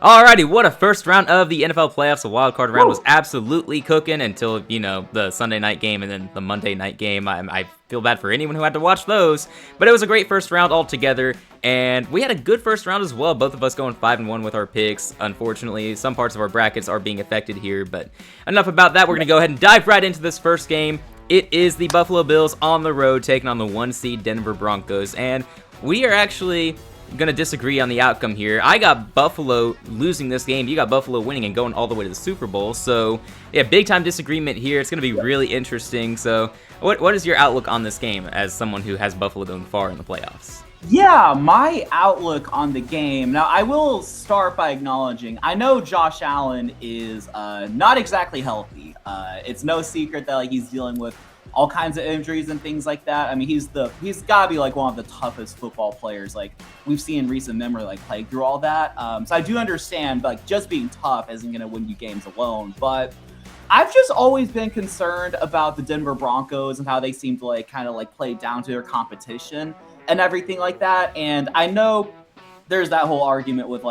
Alrighty, what a first round of the NFL playoffs. The wild card round Woo. was absolutely cooking until, the Sunday night game and then the Monday night game. I feel bad for anyone who had to watch those, but it was a great first round altogether, and we had a good first round as well. Both of us going 5-1 with our picks. Unfortunately, some parts of our brackets are being affected here, but enough about that. We're going to go ahead and dive right into this first game. It is the Buffalo Bills on the road taking on the 1 seed Denver Broncos, and we are actually going to disagree on the outcome here. I got Buffalo losing this game. You got Buffalo winning and going all the way to the Super Bowl. So, yeah, big time disagreement here. It's going to be really interesting. So, what is your outlook on this game as someone who has Buffalo going far in the playoffs? Yeah, my outlook on the game. Now, I will start by acknowledging, I know Josh Allen is not exactly healthy. It's no secret that he's dealing with all kinds of injuries and things like that. I mean, he's got to be one of the toughest football players we've seen in recent memory, play through all that. So I do understand, but just being tough isn't going to win you games alone. But I've just always been concerned about the Denver Broncos and how they seem to kind of play down to their competition and everything like that. And I know there's that whole argument with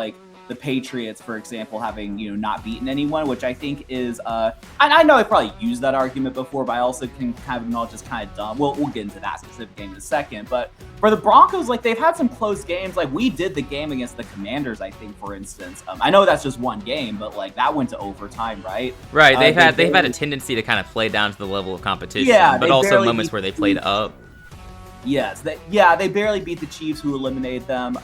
the Patriots, for example, having not beaten anyone, which I think is I know I probably used that argument before, but I also can kind of acknowledge it's kind of dumb. We'll get into that specific game in a second. But for the Broncos, they've had some close games. We did the game against the Commanders, I think, for instance. I know that's just one game, but that went to overtime, right? Right. They've had a tendency to kind of play down to the level of competition, but also moments where they played up. Yes, they barely beat the Chiefs, who eliminated them.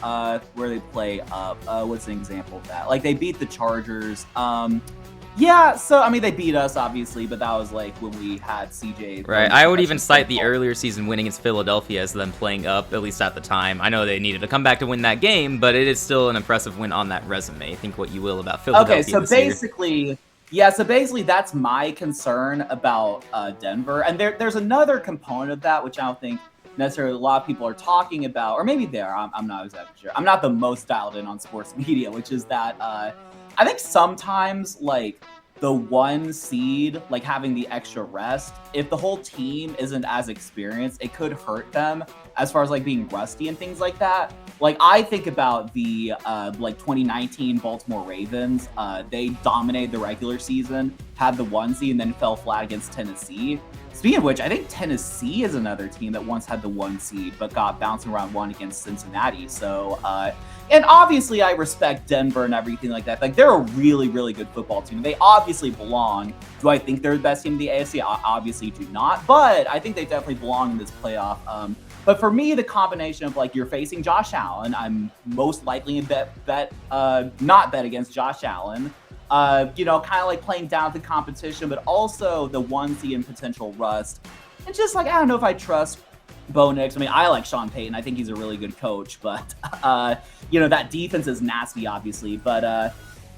Where they play up. What's an example of that? They beat the Chargers. Yeah, so I mean they beat us obviously, but that was when we had CJ. Right. I would even cite the earlier season win against Philadelphia as them playing up, at least at the time. I know they needed to come back to win that game, but it is still an impressive win on that resume. Think what you will about Philadelphia. Okay, so basically. Yeah, so basically that's my concern about Denver. And there's another component of that, which I don't think necessarily a lot of people are talking about, or maybe they are. I'm not exactly sure. I'm not the most dialed in on sports media, which is that I think sometimes the 1 seed, having the extra rest, if the whole team isn't as experienced, it could hurt them as far as being rusty and things like that. I think about the 2019 Baltimore Ravens. They dominated the regular season, had the 1 seed, and then fell flat against Tennessee. Speaking of which, I think Tennessee is another team that once had the 1 seed, but got bounced in round 1 against Cincinnati. So, and obviously I respect Denver and everything like that. They're a really, really good football team. They obviously belong. Do I think they're the best team in the AFC? I obviously do not, but I think they definitely belong in this playoff. But for me, the combination of you're facing Josh Allen, I'm most likely to not bet against Josh Allen. Kind of playing down to competition, but also the 1 seed and potential rust. And just I don't know if I trust Bo Nix. I mean, I like Sean Payton. I think he's a really good coach, but that defense is nasty, obviously. But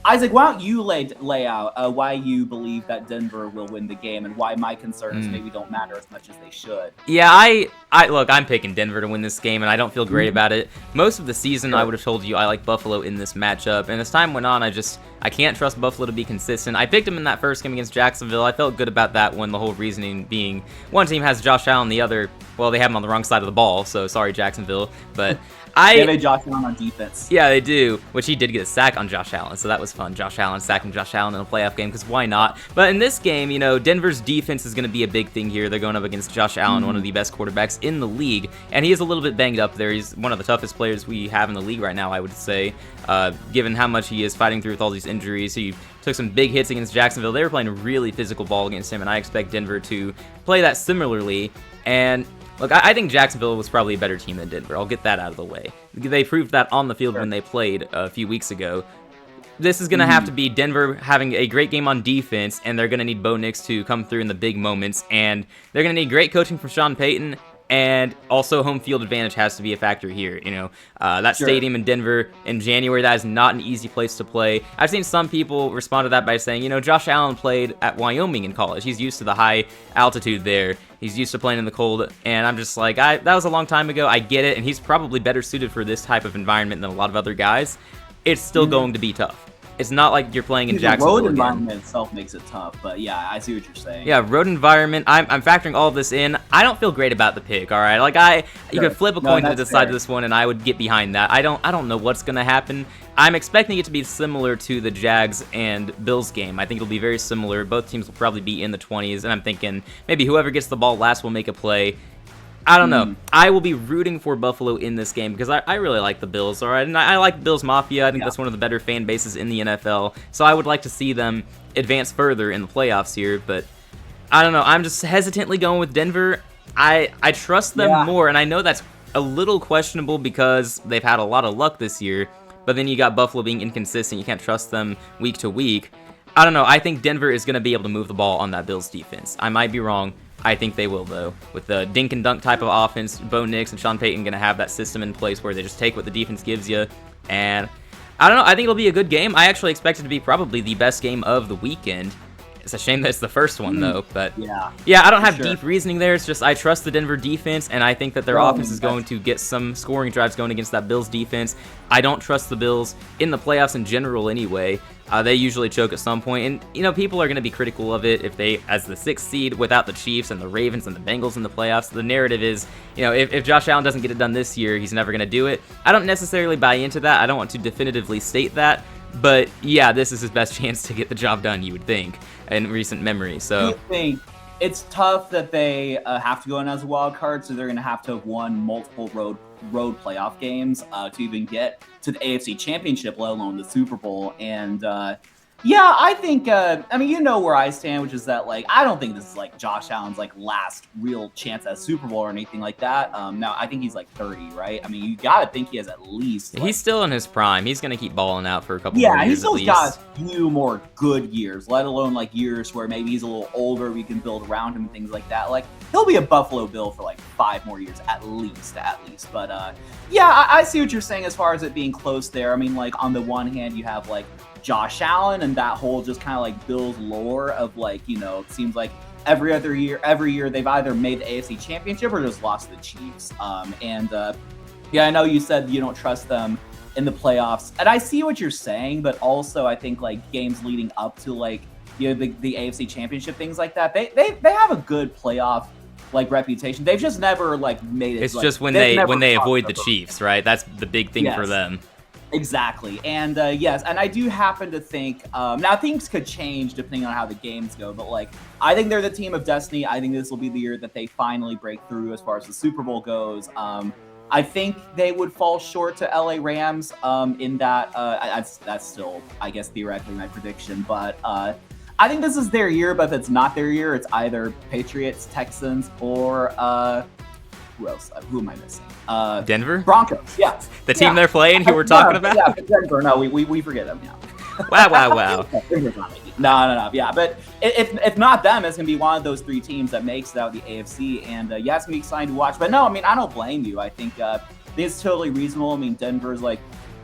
Isaac, why don't you lay out why you believe that Denver will win the game and why my concerns maybe don't matter as much as they should? Yeah, I look, I'm picking Denver to win this game, and I don't feel great about it. Most of the season, I would have told you I like Buffalo in this matchup, and as time went on, I can't trust Buffalo to be consistent. I picked them in that first game against Jacksonville. I felt good about that one, the whole reasoning being one team has Josh Allen, the other, well, they have him on the wrong side of the ball, so sorry, Jacksonville, but Yeah, they Josh Allen on defense. Yeah, they do, which he did get a sack on Josh Allen, so that was fun. Josh Allen sacking Josh Allen in a playoff game, because why not? But in this game, Denver's defense is going to be a big thing here. They're going up against Josh Allen, one of the best quarterbacks in the league, and he is a little bit banged up there. He's one of the toughest players we have in the league right now, I would say, given how much he is fighting through with all these injuries. He took some big hits against Jacksonville. They were playing a really physical ball against him, and I expect Denver to play that similarly. And look, I think Jacksonville was probably a better team than Denver. I'll get that out of the way. They proved that on the field when they played a few weeks ago. This is going to have to be Denver having a great game on defense, and they're going to need Bo Nix to come through in the big moments, and they're going to need great coaching from Sean Payton, and also home field advantage has to be a factor here. That stadium in Denver in January, that is not an easy place to play. I've seen some people respond to that by saying, Josh Allen played at Wyoming in college. He's used to the high altitude there. He's used to playing in the cold, and I'm just that was a long time ago. I get it, and he's probably better suited for this type of environment than a lot of other guys. It's still going to be tough. It's not like you're playing in The Jacksonville road again. environment itself makes it tough, but yeah, I see what you're saying. Yeah, road environment. I'm factoring all of this in. I don't feel great about the pick. All right, like you could flip a coin to decide this one, and I would get behind that. I don't know what's gonna happen. I'm expecting it to be similar to the Jags and Bills game. I think it'll be very similar. Both teams will probably be in the 20s, and I'm thinking maybe whoever gets the ball last will make a play. I don't know. I will be rooting for Buffalo in this game because I really like the Bills, all right? And I like Bills Mafia. I think that's one of the better fan bases in the NFL. So I would like to see them advance further in the playoffs here. But I don't know. I'm just hesitantly going with Denver. I trust them more, and I know that's a little questionable because they've had a lot of luck this year. But then you got Buffalo being inconsistent. You can't trust them week to week. I don't know. I think Denver is going to be able to move the ball on that Bills defense. I might be wrong. I think they will, though. With the dink and dunk type of offense, Bo Nix and Sean Payton going to have that system in place where they just take what the defense gives you. And I don't know. I think it'll be a good game. I actually expect it to be probably the best game of the weekend. It's a shame that it's the first one, though. But yeah, I don't have deep reasoning there. It's just I trust the Denver defense, and I think that their offense is going to get some scoring drives going against that Bills defense. I don't trust the Bills in the playoffs in general anyway. They usually choke at some point, and you know people are going to be critical of it if they, as the 6th seed, without the Chiefs and the Ravens and the Bengals in the playoffs. The narrative is, you know, if Josh Allen doesn't get it done this year, he's never going to do it. I don't necessarily buy into that. I don't want to definitively state that, but yeah, this is his best chance to get the job done. You would think in recent memory. So I think it's tough that they have to go in as a wild card, so they're going to have won multiple road playoff games to even get to the AFC Championship, let alone the Super Bowl. And yeah, I think I mean, you know where I stand, which is that like I don't think this is like Josh Allen's like last real chance at a Super Bowl or anything like that. Now I think he's like 30, right? I mean, you gotta think he has at least. He's still in his prime. He's gonna keep balling out for a couple more years. Yeah, he's still got a few more good years, let alone like years where maybe he's a little older. We can build around him and things like that. Like he'll be a Buffalo Bill for like 5 more years at least. But yeah, I see what you're saying as far as it being close there. I mean, like on the one hand, you have like Josh Allen and that whole just kind of like Bills lore of like, you know, it seems like every year they've either made the AFC Championship or just lost to the Chiefs. Yeah, I know you said you don't trust them in the playoffs, and I see what you're saying, but also I think like games leading up to like, you know, the AFC Championship, things like that, they have a good playoff like reputation. They've just never like made it. It's like, just when they avoid the Chiefs, right? That's the big thing for them. Exactly. And yes, and I do happen to think now things could change depending on how the games go, but like I think they're the team of destiny. I think this will be the year that they finally break through as far as the Super Bowl goes. I think they would fall short to LA Rams in that that's still, I guess, theoretically my prediction, but I think this is their year. But if it's not their year, it's either Patriots, Texans, or who else? Who am I missing? Denver? Broncos, yeah. The team they're playing, who we're talking about? Yeah, Denver. No, we forget them now. Wow. No. Yeah, but if not them, it's going to be one of those 3 teams that makes it out of the AFC. And yeah, it's going to be exciting to watch. But no, I mean, I don't blame you. I think it's totally reasonable. I mean, Denver's like,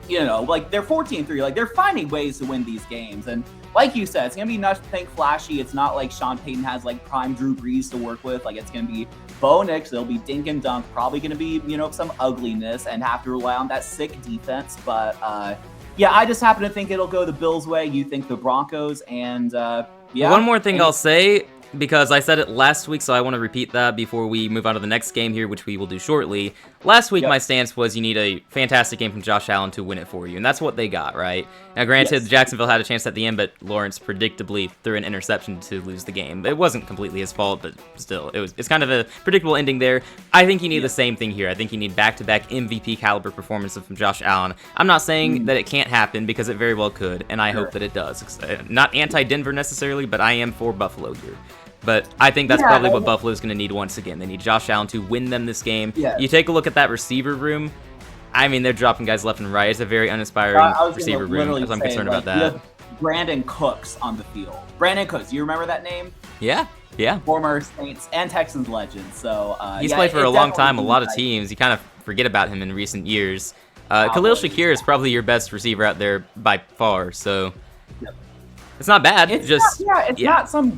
you know, like they're 14-3. Like they're finding ways to win these games. And like you said, it's going to be nothing flashy. It's not like Sean Payton has like prime Drew Brees to work with. Like it's going to be Bo Nix. It'll be dink and dunk. Probably going to be, you know, some ugliness and have to rely on that sick defense. But yeah, I just happen to think it'll go the Bills' way. You think the Broncos. And yeah. One more thing I'll say, because I said it last week, so I want to repeat that before we move on to the next game here, which we will do shortly. Last week, my stance was you need a fantastic game from Josh Allen to win it for you, and that's what they got, right? Now, granted, Jacksonville had a chance at the end, but Lawrence predictably threw an interception to lose the game. It wasn't completely his fault, but still, it's kind of a predictable ending there. I think you need the same thing here. I think you need back-to-back MVP caliber performances from Josh Allen. I'm not saying that it can't happen, because it very well could, and I hope that it does. Not anti-Denver necessarily, but I am for Buffalo here. But I think that's probably what Buffalo's going to need once again. They need Josh Allen to win them this game. Yeah. You take a look at that receiver room. I mean, they're dropping guys left and right. It's a very uninspiring receiver room, as I'm concerned about that. You have Brandon Cooks on the field. Brandon Cooks, you remember that name? Yeah. Former Saints and Texans legend. So he's played for a long time, a lot of teams. You kind of forget about him in recent years. Khalil Shakir is probably your best receiver out there by far. So. It's not bad. It's not some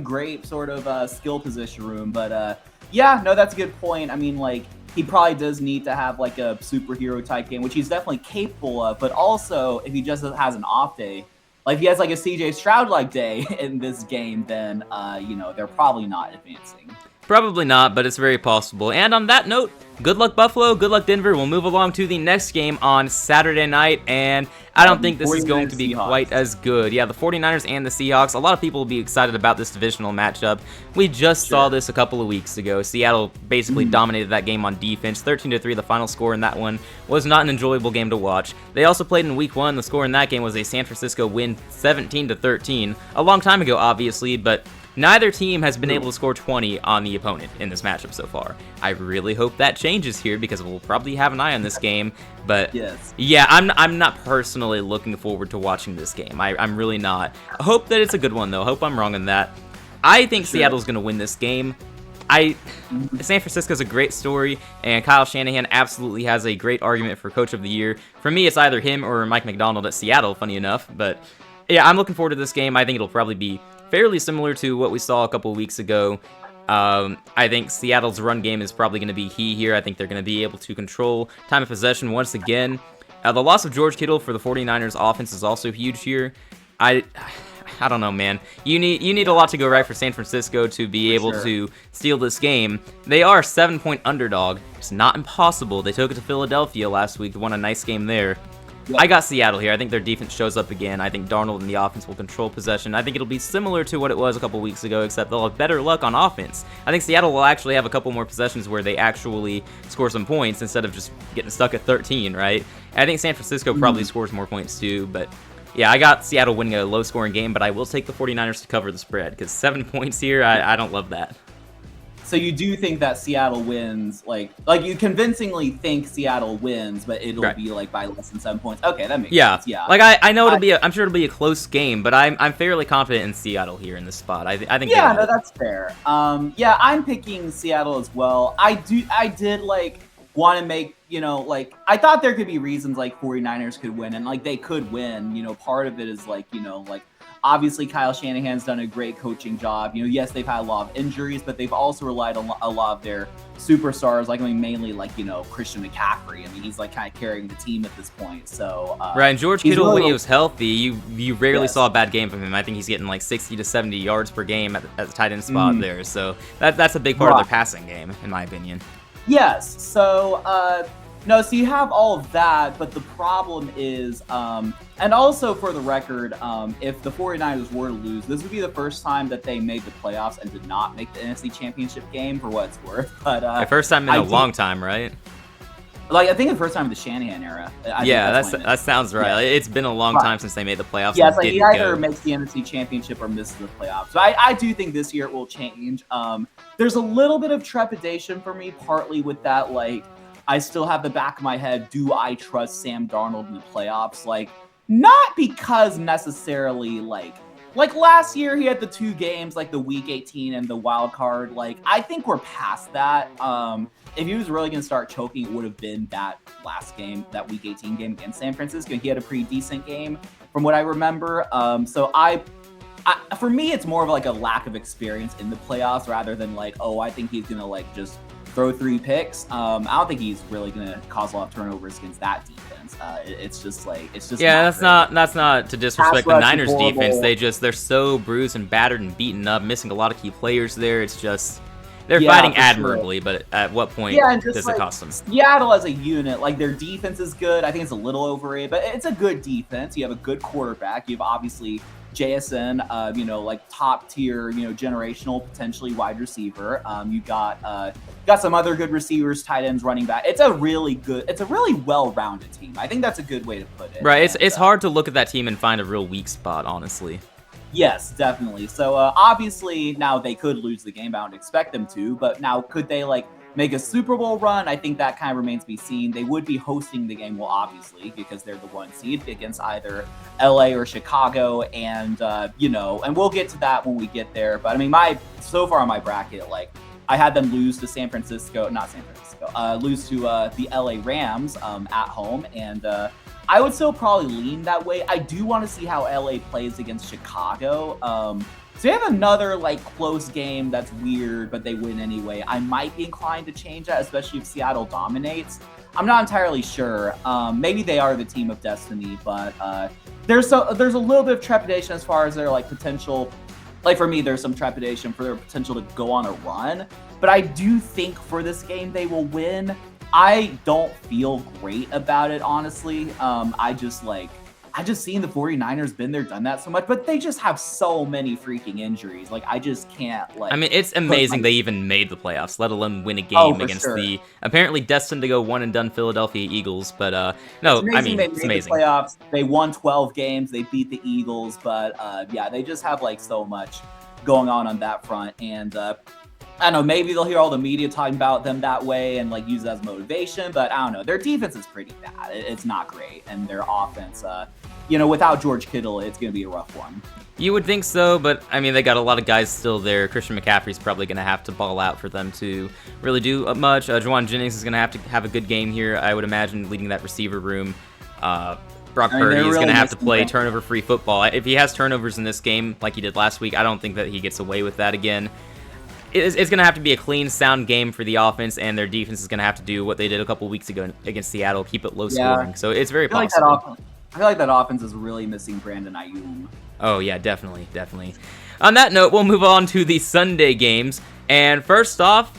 great sort of skill position room, but yeah, no, that's a good point. I mean, like he probably does need to have like a superhero type game, which he's definitely capable of. But also, if he just has an off day, like if he has like a CJ Stroud like day in this game, then they're probably not advancing. Probably not, but it's very possible. And on that note, good luck Buffalo, good luck Denver. We'll move along to the next game on Saturday night, and I don't think this is going to be Seahawks. quite as good. Yeah, the 49ers and the Seahawks. A lot of people will be excited about this divisional matchup. We just saw this a couple of weeks ago. Seattle basically dominated that game on defense. 13-3 the final score in that one. Was not an enjoyable game to watch. They also played in week 1. The score in that game was a San Francisco win 17-13. A long time ago, obviously, but neither team has been able to score 20 on the opponent in this matchup so far. I really hope that changes here because we'll probably have an eye on this game. But yeah, I'm not personally looking forward to watching this game. I'm really not. I hope that it's a good one, though. I hope I'm wrong on that. I think Seattle's going to win this game. San Francisco's a great story, and Kyle Shanahan absolutely has a great argument for Coach of the Year. For me, it's either him or Mike McDonald at Seattle, funny enough. But yeah, I'm looking forward to this game. I think it'll probably be fairly similar to what we saw a couple of weeks ago. I think Seattle's run game is probably going to be key here. I think they're going to be able to control time of possession once again. The loss of George Kittle for the 49ers offense is also huge here. I don't know, man. You need a lot to go right for San Francisco to be able to steal this game. They are a 7-point underdog. It's not impossible. They took it to Philadelphia last week, won a nice game there. I got Seattle here. I think their defense shows up again. I think Darnold and the offense will control possession. I think it'll be similar to what it was a couple weeks ago, except they'll have better luck on offense. I think Seattle will actually have a couple more possessions where they actually score some points instead of just getting stuck at 13, right? And I think San Francisco probably scores more points too, but yeah, I got Seattle winning a low-scoring game, but I will take the 49ers to cover the spread because 7 points here, I don't love that. So you do think that Seattle wins, like you convincingly think Seattle wins, but it'll be like by less than 7 points. Okay, that makes sense. Yeah, like I know I'm sure it'll be a close game, but I'm fairly confident in Seattle here in this spot. I think. Yeah, no, that's fair. Yeah, I'm picking Seattle as well. I did like want to make, like I thought there could be reasons like 49ers could win, and like they could win. Part of it is like obviously, Kyle Shanahan's done a great coaching job. Yes, they've had a lot of injuries, but they've also relied on a lot of their superstars, mainly Christian McCaffrey. He's like kind of carrying the team at this point. So right, and George Kittle, when he was healthy, you rarely saw a bad game from him. I think he's getting like 60 to 70 yards per game at the tight end spot there. So that's a big part of their passing game, in my opinion. Yes. So no, so you have all of that, but the problem is, and also for the record, if the 49ers were to lose, this would be the first time that they made the playoffs and did not make the NFC Championship game, for what it's worth. But the first time in a long time, right? Like, I think the first time in the Shanahan era. That sounds right. Yeah. It's been a long time since they made the playoffs. Yeah, it's like he either makes the NFC Championship or misses the playoffs. So I do think this year it will change. There's a little bit of trepidation for me, partly with that, I still have the back of my head, do I trust Sam Darnold in the playoffs? Not because necessarily, like last year he had the 2 games, the week 18 and the wild card. I think we're past that. If he was really going to start choking, it would have been that last game, that week 18 game against San Francisco. He had a pretty decent game from what I remember. So for me, it's more of a lack of experience in the playoffs rather than I think he's going to just throw 3 picks. I don't think he's really going to cause a lot of turnovers against that defense. It's just that's not to disrespect the Niners defense. They're so bruised and battered and beaten up, missing a lot of key players there. It's just they're fighting admirably, but at what point does it cost them? Seattle as a unit, their defense is good. I think it's a little overrated, but it's a good defense. You have a good quarterback. You have obviously JSN, top tier, generational, potentially wide receiver. You got some other good receivers, tight ends, running back. It's a really well-rounded team. I think that's a good way to put it. Right. It's hard to look at that team and find a real weak spot, honestly. Yes, definitely. So obviously now they could lose the game. I don't expect them to, but now could they make a Super Bowl run? I think that kind of remains to be seen. They would be hosting the game, well, obviously, because they're the 1 seed against either LA or Chicago, and and we'll get to that when we get there. But so far on my bracket, I had them lose to lose to the LA Rams at home, and I would still probably lean that way. I do want to see how LA plays against Chicago. So you have another like close game that's weird, but they win anyway. I might be inclined to change that, especially if Seattle dominates. I'm not entirely sure. Maybe they are the team of destiny, but there's a little bit of trepidation as far as their like potential. Like for me, there's some trepidation for their potential to go on a run. But I do think for this game they will win. I don't feel great about it, honestly. I just seen the 49ers been there, done that so much, but they just have so many freaking injuries. Like, I just can't, like... I mean, it's amazing they even made the playoffs, let alone win a game against the apparently destined to go one-and-done Philadelphia Eagles, but, no, I mean, it's amazing. The playoffs. They won 12 games, they beat the Eagles, but, yeah, they just have, like, so much going on that front, and, I don't know, maybe they'll hear all the media talking about them that way and like use it as motivation, but I don't know. Their defense is pretty bad. It's not great. And their offense, without George Kittle, it's going to be a rough one. You would think so, but I mean, they got a lot of guys still there. Christian McCaffrey's probably going to have to ball out for them to really do much. Juwan Jennings is going to have a good game here, I would imagine, leading that receiver room. Brock Purdy is going to have to play turnover-free football. If he has turnovers in this game like he did last week, I don't think that he gets away with that again. It's going to have to be a clean, sound game for the offense, and their defense is going to have to do what they did a couple weeks ago against Seattle, keep it low scoring. So it's very possible. I feel like that offense is really missing Brandon Ayuk. Oh, yeah, definitely. On that note, we'll move on to the Sunday games. And first off,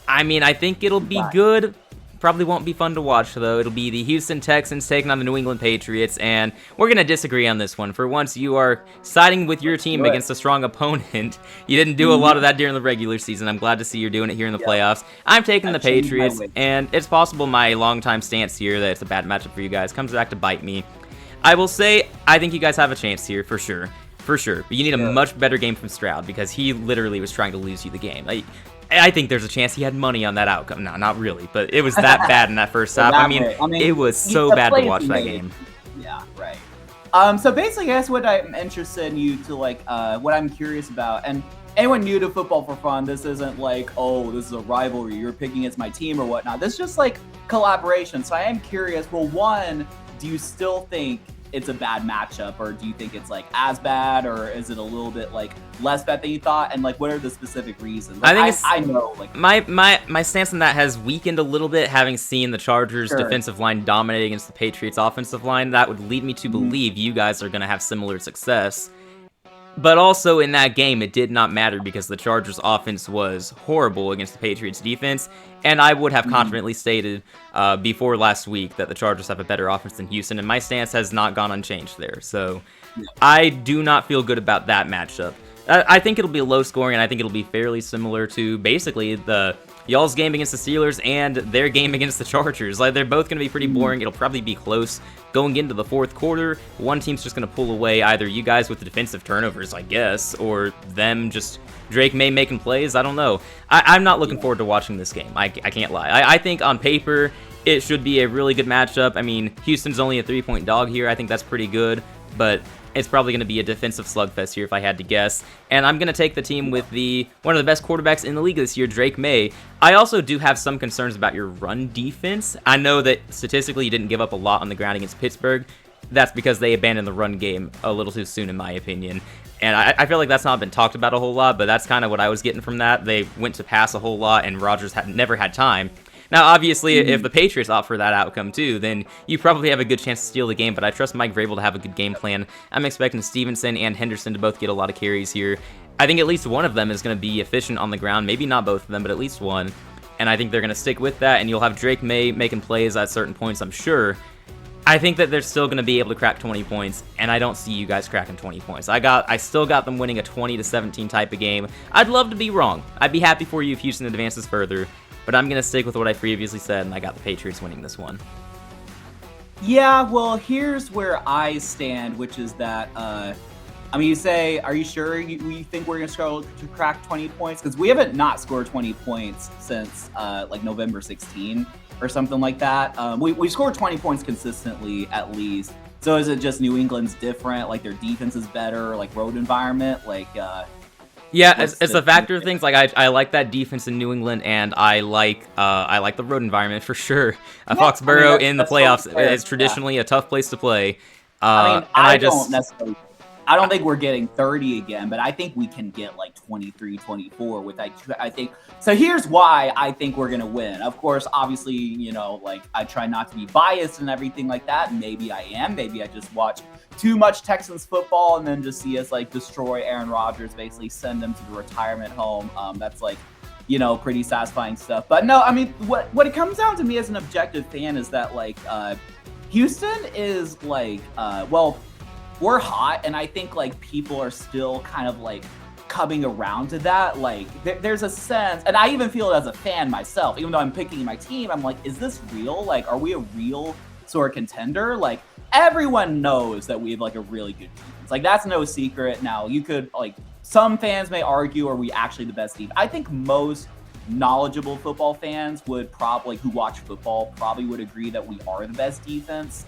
I mean, I think it'll be good. Probably won't be fun to watch, though. It'll be the Houston Texans taking on the New England Patriots, and we're going to disagree on this one. For once, you are siding with your team against a strong opponent. You didn't do a lot of that during the regular season. I'm glad to see you're doing it here in the playoffs. I'm taking the Patriots, and it's possible my longtime stance here that it's a bad matchup for you guys comes back to bite me. I will say, I think you guys have a chance here, for sure. But you need a much better game from Stroud, because he literally was trying to lose you the game. I think there's a chance he had money on that outcome. No, not really, but it was that bad in that first half. I mean, it was so bad to watch that game. Yeah, right. So basically, that's what I'm interested in you to what I'm curious about. And anyone new to Football for Fun, this isn't like, oh, this is a rivalry, you're picking against my team or whatnot. This is just like collaboration. So I am curious, well, one, do you still think it's a bad matchup, or do you think it's like as bad, or is it a little bit like less bad than you thought? And like, what are the specific reasons? Like, I know like my stance on that has weakened a little bit, having seen the Chargers defensive line dominate against the Patriots offensive line. That would lead me to believe you guys are going to have similar success. But also in that game, it did not matter because the Chargers offense was horrible against the Patriots defense. And I would have confidently stated before last week that the Chargers have a better offense than Houston. And my stance has not gone unchanged there. So I do not feel good about that matchup. I think it'll be low scoring, and I think it'll be fairly similar to basically y'all's game against the Steelers and their game against the Chargers. Like, they're both going to be pretty boring. It'll probably be close going into the fourth quarter. One team's just going to pull away, either you guys with the defensive turnovers, I guess, or them just Drake May making plays. I don't know. I'm not looking forward to watching this game. I can't lie. I think on paper it should be a really good matchup. I mean, Houston's only a 3-point dog here. I think that's pretty good, but it's probably going to be a defensive slugfest here if I had to guess. And I'm going to take the team with one of the best quarterbacks in the league this year, Drake May. I also do have some concerns about your run defense. I know that statistically you didn't give up a lot on the ground against Pittsburgh. That's because they abandoned the run game a little too soon, in my opinion. And I feel like that's not been talked about a whole lot, but that's kind of what I was getting from that. They went to pass a whole lot, and Rodgers never had time. Now, obviously, if the Patriots opt for that outcome, too, then you probably have a good chance to steal the game, but I trust Mike Vrabel to have a good game plan. I'm expecting Stevenson and Henderson to both get a lot of carries here. I think at least one of them is going to be efficient on the ground. Maybe not both of them, but at least one. And I think they're going to stick with that, and you'll have Drake May making plays at certain points, I'm sure. I think that they're still going to be able to crack 20 points, and I don't see you guys cracking 20 points. I still got them winning a 20-17 type of game. I'd love to be wrong. I'd be happy for you if Houston advances further. But I'm going to stick with what I previously said, and I got the Patriots winning this one. Yeah, well, here's where I stand, which is that, you say, are you sure you think we're going to struggle to crack 20 points? Because we haven't not scored 20 points since, November 16 or something like that. We scored 20 points consistently, at least. So is it just New England's different? Like, their defense is better, like, road environment? Yeah, What's it's the a factor of things. Like I like that defense in New England, and I like the road environment for sure. Yeah, I mean Foxborough in the that's totally playoffs fair. is Yeah. traditionally a tough place to play. I mean, And I I don't just necessarily I don't think we're getting 30 again, but I think we can get like 23, 24 with I think so here's why I think we're going to win. Of course, obviously, like I try not to be biased and everything like that. Maybe I am. Maybe I just watch too much Texans football and then just see us like destroy Aaron Rodgers, basically send him to the retirement home. That's like pretty satisfying stuff. But no, I mean, what it comes down to me as an objective fan is that like Houston is like well, we're hot, and I think like people are still kind of like coming around to that. Like there's a sense, and I even feel it as a fan myself, even though I'm picking my team, I'm like, is this real? Like, are we a real sort of contender? Like everyone knows that we have like a really good defense. Like that's no secret. Now you could like some fans may argue, are we actually the best team? I think most knowledgeable football fans would probably, who watch football, probably would agree that we are the best defense.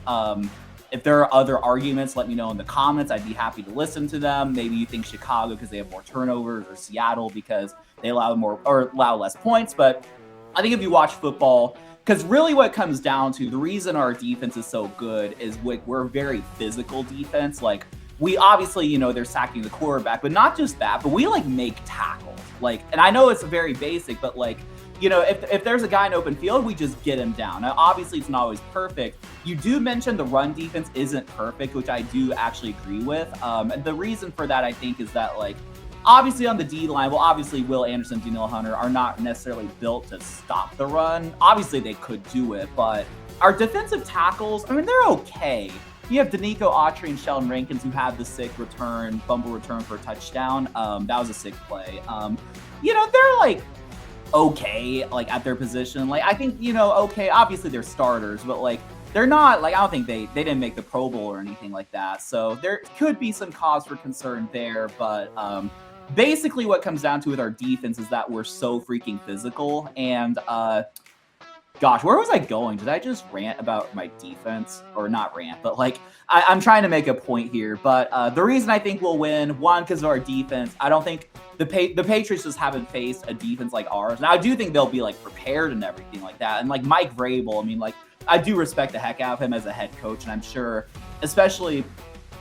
If there are other arguments, let me know in the comments. I'd be happy to listen to them. Maybe you think Chicago because they have more turnovers, or Seattle because they allow less points. But I think if you watch football, because really what it comes down to, the reason our defense is so good is we're a very physical defense. Like we obviously, they're sacking the quarterback, but not just that, but we like make tackles. Like, and I know it's very basic, but like, if there's a guy in open field, we just get him down. Now, obviously, it's not always perfect. You do mention the run defense isn't perfect, which I do actually agree with. And the reason for that, I think, is that, like, obviously on the D line, well, obviously Will Anderson, Danielle Hunter are not necessarily built to stop the run. Obviously, they could do it, but our defensive tackles, I mean, they're okay. You have Danico Autry and Sheldon Rankins, who had the sick fumble return for a touchdown. That was a sick play. They're like okay, like at their position. Like I think, okay, obviously they're starters, but like they're not like, I don't think they didn't make the Pro Bowl or anything like that. So there could be some cause for concern there. But basically what comes down to with our defense is that we're so freaking physical. And gosh, where was I going? Did I just rant about my defense? Or not rant, but like I'm trying to make a point here. But the reason I think we'll win, one, because of our defense. I don't think the Patriots just haven't faced a defense like ours. Now I do think they'll be like prepared and everything like that. And like Mike Vrabel, I mean, like I do respect the heck out of him as a head coach, and I'm sure, especially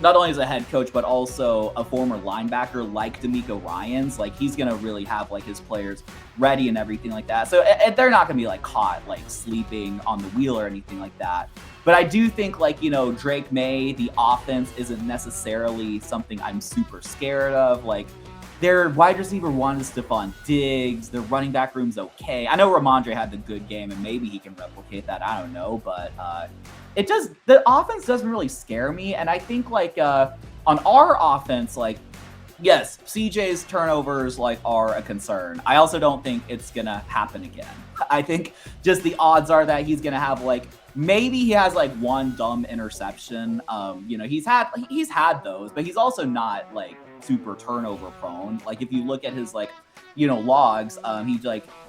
not only as a head coach, but also a former linebacker like D'Amico Ryans, like he's going to really have like his players ready and everything like that. So they're not going to be like caught like sleeping on the wheel or anything like that. But I do think like, Drake May, the offense isn't necessarily something I'm super scared of. Like their wide receiver one is Stephon Diggs. Their running back room's okay. I know Ramondre had the good game, and maybe he can replicate that. I don't know, but the offense doesn't really scare me. And I think like on our offense, like yes, CJ's turnovers like are a concern. I also don't think it's gonna happen again. I think just the odds are that he's gonna have like, maybe he has like one dumb interception. He's had those, but he's also not like super turnover prone. Like if you look at his like logs,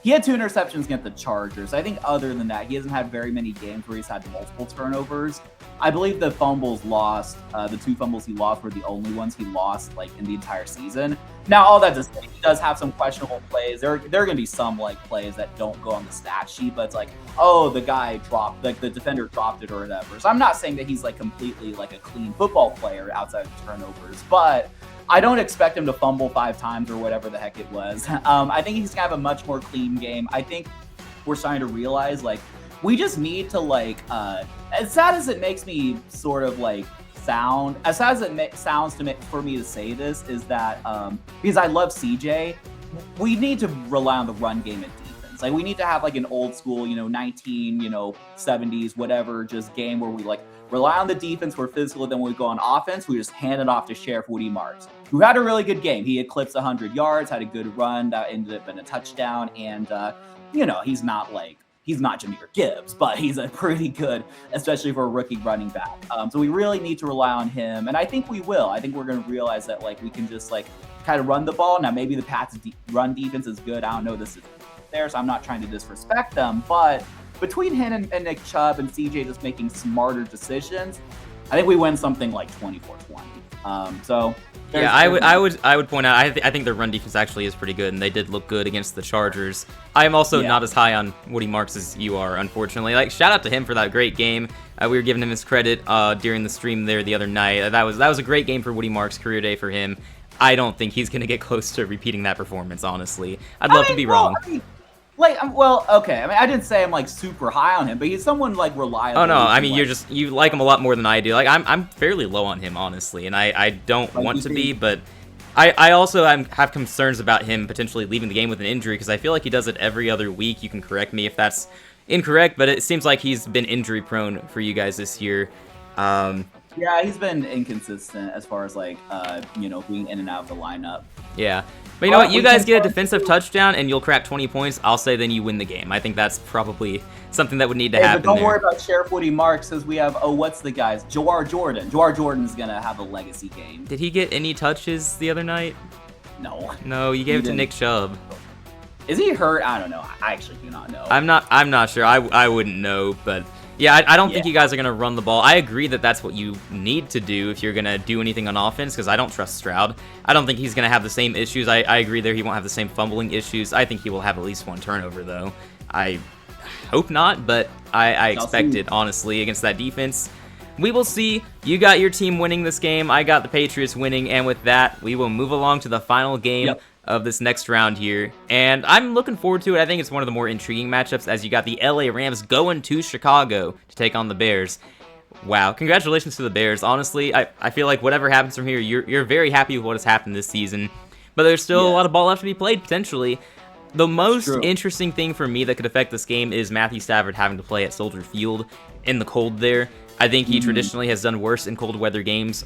he had 2 interceptions against the Chargers. I think other than that, he hasn't had very many games where he's had multiple turnovers. I believe the fumbles lost, the 2 fumbles he lost were the only ones he lost like in the entire season. Now, all that to say, he does have some questionable plays. There are going to be some like plays that don't go on the stat sheet, but it's like, oh, the guy dropped, like the defender dropped it or whatever. So I'm not saying that he's like completely like a clean football player outside of turnovers, but I don't expect him to fumble 5 times or whatever the heck it was. I think he's going to have a much more clean game. I think we're starting to realize like we just need to like, as sad as it makes me sort of like sound, as sad as it sounds to me for me to say this, is that because I love CJ, we need to rely on the run game and defense. Like we need to have like an old school, 70s, whatever, just game where we like rely on the defense, we're physical, then when we go on offense, we just hand it off to Sheriff Woody Marks, who had a really good game. He eclipsed 100 yards, had a good run that ended up in a touchdown, and he's not Jahmyr Gibbs, but he's a pretty good, especially for a rookie running back. So we really need to rely on him, and I think we will. I think we're going to realize that like we can just like kind of run the ball. Now maybe the Pats' run defense is good. I don't know this is there, so I'm not trying to disrespect them, but between him and Nick Chubb and CJ just making smarter decisions, I think we win something like 24-20. So yeah, I would point out I think their run defense actually is pretty good, and they did look good against the Chargers. I am also not as high on Woody Marks as you are, unfortunately. Like, shout out to him for that great game. We were giving him his credit during the stream there the other night. That was a great game for Woody Marks, career day for him. I don't think he's gonna get close to repeating that performance, honestly. I'd love to be wrong. Okay. I mean, I didn't say I'm like super high on him, but he's someone like reliable. Oh no, I mean you like him a lot more than I do. Like I'm fairly low on him, honestly, and I don't want to be, but I also have concerns about him potentially leaving the game with an injury because I feel like he does it every other week. You can correct me if that's incorrect, but it seems like he's been injury prone for you guys this year. Yeah, he's been inconsistent as far as like being in and out of the lineup. Yeah. But you know what? You guys get a defensive touchdown and you'll crack 20 points. I'll say then you win the game. I think that's probably something that would need to happen. But don't worry about Sheriff Woody Marks because we have what's the guys? Jawar Jordan. Jawar Jordan's gonna have a legacy game. Did he get any touches the other night? No. No, you gave it to Nick Chubb. Is he hurt? I don't know. I actually do not know. I'm not sure. I wouldn't know, but yeah, I don't think you guys are going to run the ball. I agree that that's what you need to do if you're going to do anything on offense, because I don't trust Stroud. I don't think he's going to have the same issues. I agree there he won't have the same fumbling issues. I think he will have at least one turnover, though. I hope not, but I expect it, honestly, against that defense. We will see. You got your team winning this game. I got the Patriots winning, and with that, we will move along to the final game of this next round here, and I'm looking forward to it. I think it's one of the more intriguing matchups as you got the LA Rams going to Chicago to take on the Bears. Wow, congratulations to the Bears. Honestly, I feel like whatever happens from here, you're very happy with what has happened this season, but there's still a lot of ball left to be played, potentially. The most interesting thing for me that could affect this game is Matthew Stafford having to play at Soldier Field in the cold there. I think he traditionally has done worse in cold weather games.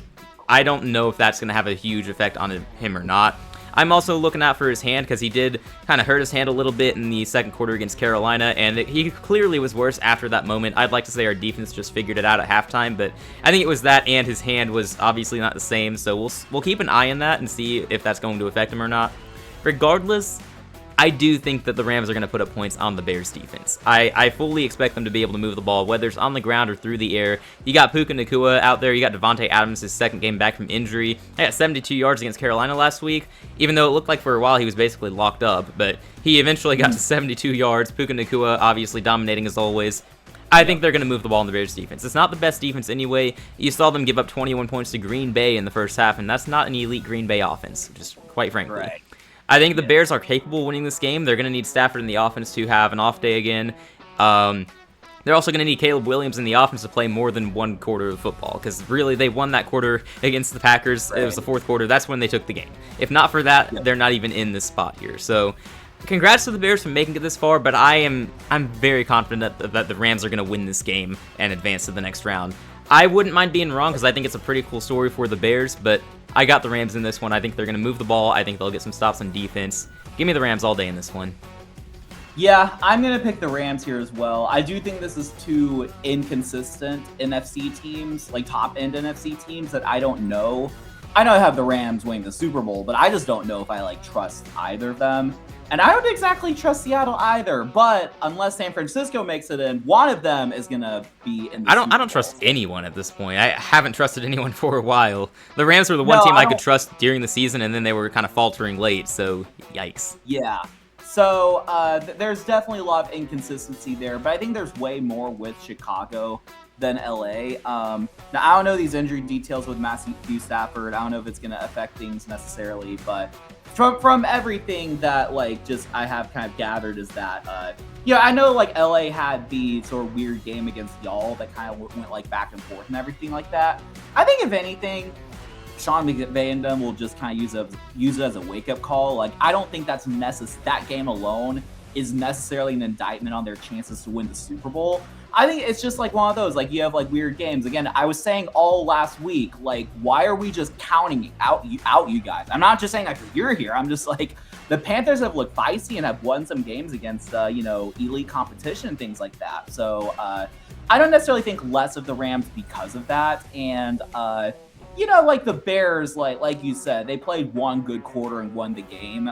I don't know if that's going to have a huge effect on him or not. I'm also looking out for his hand because he did kind of hurt his hand a little bit in the second quarter against Carolina, and he clearly was worse after that moment. I'd like to say our defense just figured it out at halftime, but I think it was that, and his hand was obviously not the same, so we'll keep an eye on that and see if that's going to affect him or not. Regardless, I do think that the Rams are going to put up points on the Bears defense. I fully expect them to be able to move the ball, whether it's on the ground or through the air. You got Puka Nacua out there. You got Devontae Adams, his second game back from injury. He got 72 yards against Carolina last week, even though it looked like for a while he was basically locked up. But he eventually got to 72 yards. Puka Nacua obviously dominating as always. I think they're going to move the ball in the Bears defense. It's not the best defense anyway. You saw them give up 21 points to Green Bay in the first half, and that's not an elite Green Bay offense, just quite frankly. Right. I think the Bears are capable of winning this game. They're going to need Stafford in the offense to have an off day again. They're also going to need Caleb Williams in the offense to play more than one quarter of football, because really they won that quarter against the Packers. It was the fourth quarter. That's when they took the game. If not for that, they're not even in this spot here. So congrats to the Bears for making it this far, but I'm very confident that the Rams are going to win this game and advance to the next round. I wouldn't mind being wrong because I think it's a pretty cool story for the Bears, but I got the Rams in this one. I think they're going to move the ball. I think they'll get some stops on defense. Give me the Rams all day in this one. Yeah, I'm going to pick the Rams here as well. I do think this is two inconsistent NFC teams, like top-end NFC teams that I don't know. I know I have the Rams winning the Super Bowl, but I just don't know if I trust either of them. And I don't exactly trust Seattle either, but unless San Francisco makes it in, one of them is going to be in the Super Bowl. I don't trust anyone at this point. I haven't trusted anyone for a while. The Rams were the one team I could trust during the season, and then they were kind of faltering late, so yikes. Yeah. So there's definitely a lot of inconsistency there, but I think there's way more with Chicago than LA. Now, I don't know these injury details with Matthew Stafford. I don't know if it's going to affect things necessarily, but from everything that I have kind of gathered is that I know LA had the sort of weird game against y'all that kind of went back and forth and everything like that. I think if anything, Sean McVay and them will just kind of use it as a wake-up call. I don't think that's that game alone is necessarily an indictment on their chances to win the Super Bowl. I think it's just one of those, you have weird games. Again, I was saying all last week, why are we just counting out you guys? I'm not just saying that because you're here. I'm just the Panthers have looked feisty and have won some games against, elite competition and things like that. So I don't necessarily think less of the Rams because of that. And, the Bears, like you said, they played one good quarter and won the game.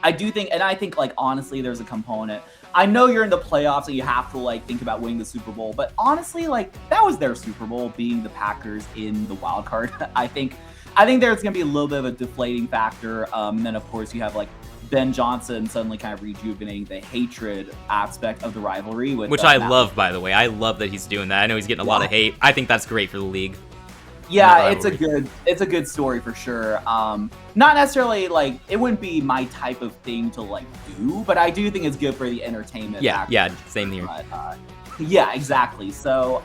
I do think, and I think, like, honestly, there's a component. I know you're in the playoffs and you have to, like, think about winning the Super Bowl, but honestly, like, that was their Super Bowl, being the Packers in the wild card. I think there's going to be a little bit of a deflating factor. And then, of course, you have, like, Ben Johnson suddenly kind of rejuvenating the hatred aspect of the rivalry. Which I love, by the way. I love that he's doing that. I know he's getting a lot of hate. I think that's great for the league. Yeah, it's a good story for sure. Not necessarily like it wouldn't be my type of thing to like do, but I do think it's good for the entertainment. Yeah, same here. But, yeah, exactly. So,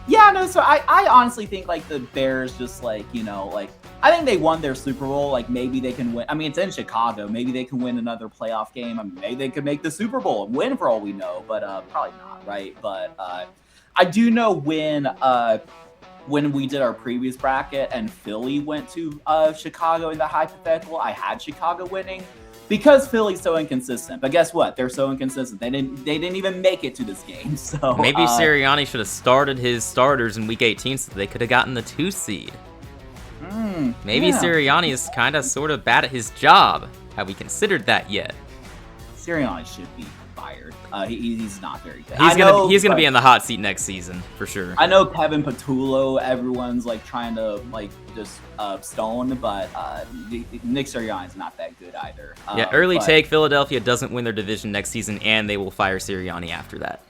yeah, no. So I honestly think like the Bears just like like I think they won their Super Bowl. Like maybe they can win. I mean, it's in Chicago. Maybe they can win another playoff game. I mean, maybe they could make the Super Bowl and win for all we know, but probably not, right? But I do know when we did our previous bracket and Philly went to Chicago in the hypothetical, I had Chicago winning because Philly's so inconsistent. But guess what? They're so inconsistent. They didn't even make it to this game. So maybe Sirianni should have started his starters in Week 18 so they could have gotten the 2 seed. Maybe Sirianni is kind of sort of bad at his job. Have we considered that yet? Sirianni should be fired. He's not very good. He's gonna be in the hot seat next season for sure. I know Kevin Patullo, everyone's like trying to like just stone, but Nick Sirianni's not that good either. Yeah, early take. Philadelphia doesn't win their division next season, and they will fire Sirianni after that.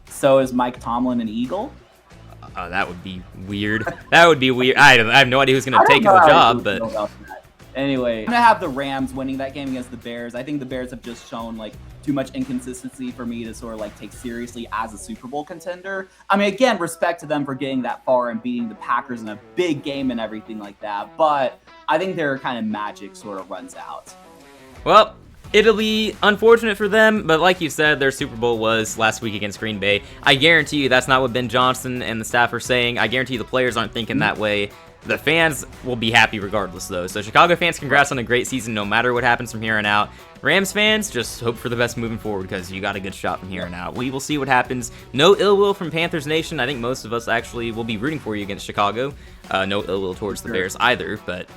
So is Mike Tomlin an Eagle? That would be weird. That would be weird. I have no idea who's gonna take the job, but. Anyway, I'm going to have the Rams winning that game against the Bears. I think the Bears have just shown, like, too much inconsistency for me to sort of, like, take seriously as a Super Bowl contender. I mean, again, respect to them for getting that far and beating the Packers in a big game and everything like that. But I think their kind of magic sort of runs out. Well, it'll be unfortunate for them, but like you said, their Super Bowl was last week against Green Bay. I guarantee you that's not what Ben Johnson and the staff are saying. I guarantee you the players aren't thinking that way. The fans will be happy regardless, though. So Chicago fans, congrats on a great season no matter what happens from here on out. Rams fans, just hope for the best moving forward because you got a good shot from here on out. We will see what happens. No ill will from Panthers Nation. I think most of us actually will be rooting for you against Chicago. No ill will towards the Bears either, but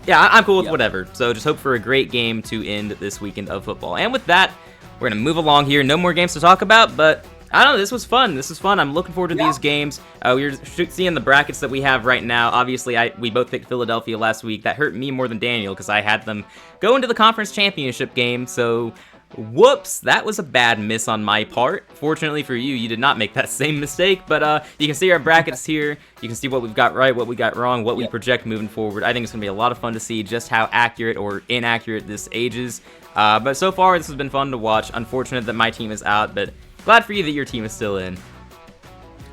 yeah, I'm cool with whatever. So just hope for a great game to end this weekend of football. And with that, we're going to move along here. No more games to talk about, but I don't know, this was fun. I'm looking forward to these games. We're seeing the brackets that we have right now. Obviously, we both picked Philadelphia last week. That hurt me more than Daniel because I had them go into the conference championship game. So, whoops, that was a bad miss on my part. Fortunately for you, you did not make that same mistake. But you can see our brackets here. You can see what we've got right, what we got wrong, what we project moving forward. I think it's going to be a lot of fun to see just how accurate or inaccurate this age is. But so far, this has been fun to watch. Unfortunate that my team is out, but glad for you that your team is still in.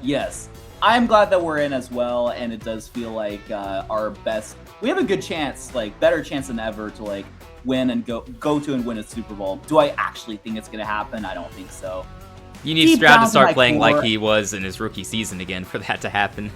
Yes. I'm glad that we're in as well, and it does feel like we have a good chance, like better chance than ever to like win and go to and win a Super Bowl. Do I actually think it's going to happen? I don't think so. You need Stroud to start playing like he was in his rookie season again for that to happen.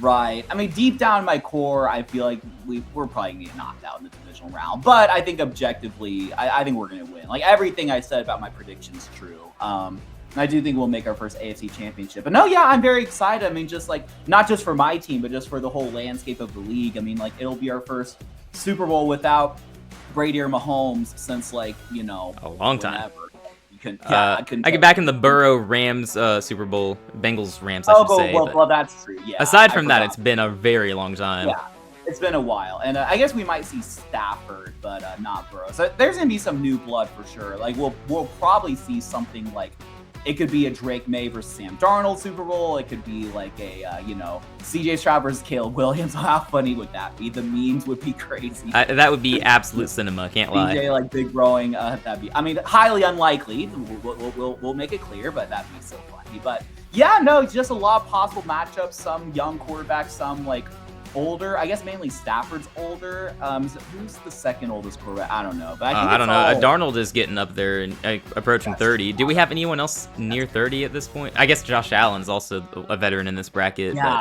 Right. I mean, deep down in my core, I feel like we're probably going to get knocked out in the divisional round. But I think objectively, I think we're going to win. Like, everything I said about my predictions is true. And I do think we'll make our first AFC championship. But no, yeah, I'm very excited. I mean, just like, not just for my team, but just for the whole landscape of the league. I mean, like, it'll be our first Super Bowl without Brady or Mahomes since, like, a long time. I get back in the Burrow Rams Super Bowl, Bengals Rams, I should say. Well, that's true. Yeah. Aside from that, it's been a very long time. Yeah, it's been a while, and I guess we might see Stafford, but not Burrow. So there's gonna be some new blood for sure. Like we'll probably see something like it could be a Drake May versus Sam Darnold Super Bowl. It could be like a CJ Stroud versus Caleb Williams. How funny would that be? The memes would be crazy. That would be absolute cinema. Can't lie. CJ like big growing. That'd be. I mean, highly unlikely. We'll make it clear, but that'd be so funny. But yeah, no, it's just a lot of possible matchups. Some young quarterbacks, some like older. I guess mainly Stafford's older. Who's the second oldest quarterback? I don't know. But I don't know. Darnold is getting up there and approaching 30. Do we have anyone else near 30 at this point? I guess Josh Allen's also a veteran in this bracket. Yeah,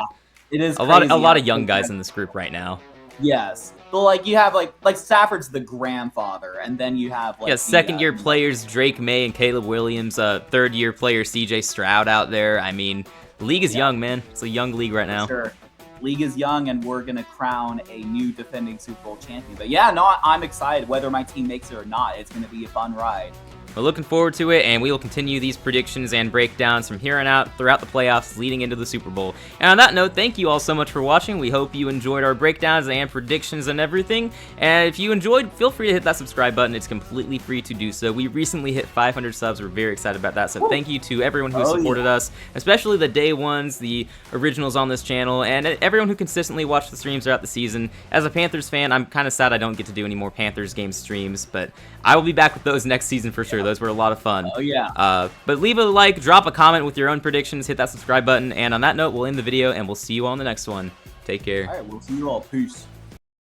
it is a lot of young guys in this group right now. Yes. But like you have like Stafford's the grandfather, and then you have like second-year players Drake May and Caleb Williams, third-year player CJ Stroud out there. I mean, the league is young, man. It's a young league right now. Sure. league is young, and we're gonna crown a new defending Super Bowl champion. But yeah, no, I'm excited. Whether my team makes it or not, it's gonna be a fun ride. We're looking forward to it, and we will continue these predictions and breakdowns from here on out throughout the playoffs leading into the Super Bowl. And on that note, thank you all so much for watching. We hope you enjoyed our breakdowns and predictions and everything. And if you enjoyed, feel free to hit that subscribe button. It's completely free to do so. We recently hit 500 subs. We're very excited about that. So thank you to everyone who supported us, especially the day ones, the originals on this channel, and everyone who consistently watched the streams throughout the season. As a Panthers fan, I'm kind of sad I don't get to do any more Panthers game streams, but I will be back with those next season for sure. Those were a lot of fun. Oh, yeah. But leave a like, drop a comment with your own predictions, hit that subscribe button, and on that note, we'll end the video, and we'll see you all in the next one. Take care. All right, we'll see you all. Peace.